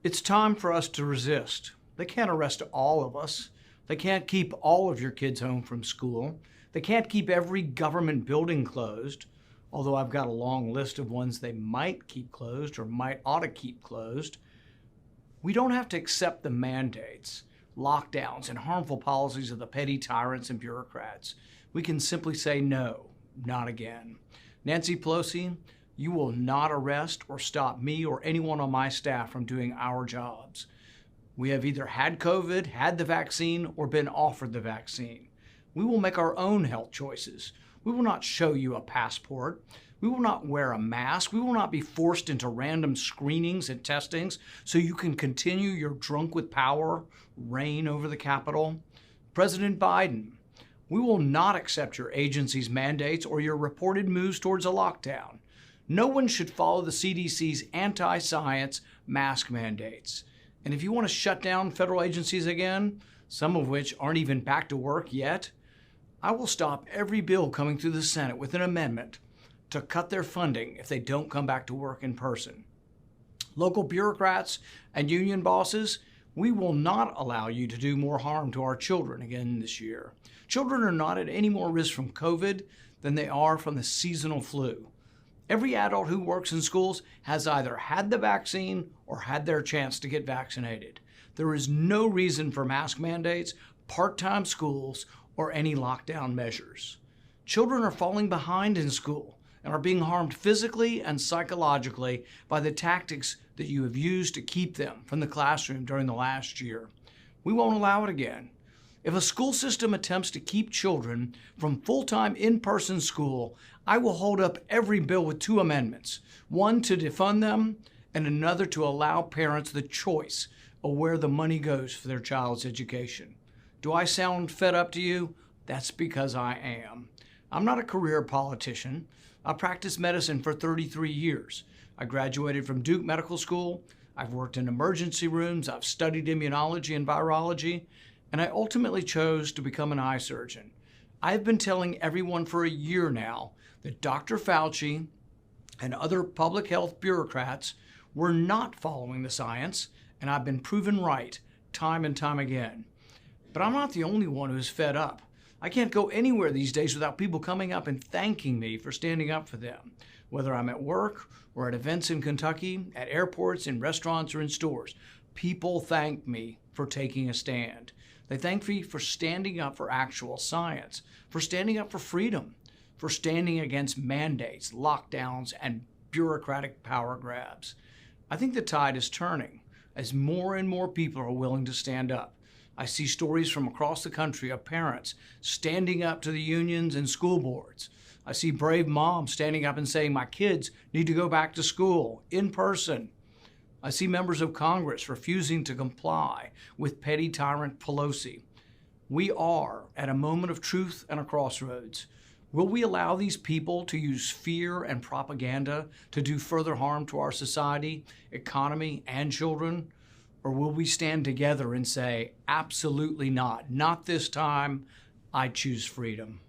It's time for us to resist. They can't arrest all of us. They can't keep all of your kids home from school. They can't keep every government building closed, although I've got a long list of ones they might keep closed or might ought to keep closed. We don't have to accept the mandates, lockdowns, and harmful policies of the petty tyrants and bureaucrats. We can simply say no, not again. Nancy Pelosi, you will not arrest or stop me or anyone on my staff from doing our jobs. We have either had COVID, had the vaccine, or been offered the vaccine. We will make our own health choices. We will not show you a passport. We will not wear a mask. We will not be forced into random screenings and testings so you can continue your drunk with power reign over the Capitol. President Biden, we will not accept your agency's mandates or your reported moves towards a lockdown. No one should follow the CDC's anti-science mask mandates. And if you want to shut down federal agencies again, some of which aren't even back to work yet, I will stop every bill coming through the Senate with an amendment to cut their funding if they don't come back to work in person. Local bureaucrats and union bosses, we will not allow you to do more harm to our children again this year. Children are not at any more risk from COVID than they are from the seasonal flu. Every adult who works in schools has either had the vaccine or had their chance to get vaccinated. There is no reason for mask mandates, part-time schools, or any lockdown measures. Children are falling behind in school and are being harmed physically and psychologically by the tactics that you have used to keep them from the classroom during the last year. We won't allow it again. If a school system attempts to keep children from full-time in-person school, I will hold up every bill with two amendments, one to defund them and another to allow parents the choice of where the money goes for their child's education. Do I sound fed up to you? That's because I am. I'm not a career politician. I practiced medicine for 33 years. I graduated from Duke Medical School. I've worked in emergency rooms. I've studied immunology and virology. And I ultimately chose to become an eye surgeon. I've been telling everyone for a year now that Dr. Fauci and other public health bureaucrats were not following the science, and I've been proven right time and time again. But I'm not the only one who's fed up. I can't go anywhere these days without people coming up and thanking me for standing up for them, whether I'm at work or at events in Kentucky, at airports, in restaurants, or in stores. People thank me for taking a stand. They thank me for standing up for actual science, for standing up for freedom, for standing against mandates, lockdowns, and bureaucratic power grabs. I think the tide is turning as more and more people are willing to stand up. I see stories from across the country of parents standing up to the unions and school boards. I see brave moms standing up and saying, my kids need to go back to school in person. I see members of Congress refusing to comply with petty tyrant Pelosi. We are at a moment of truth and a crossroads. Will we allow these people to use fear and propaganda to do further harm to our society, economy, and children? Or will we stand together and say, absolutely not, not this time, I choose freedom?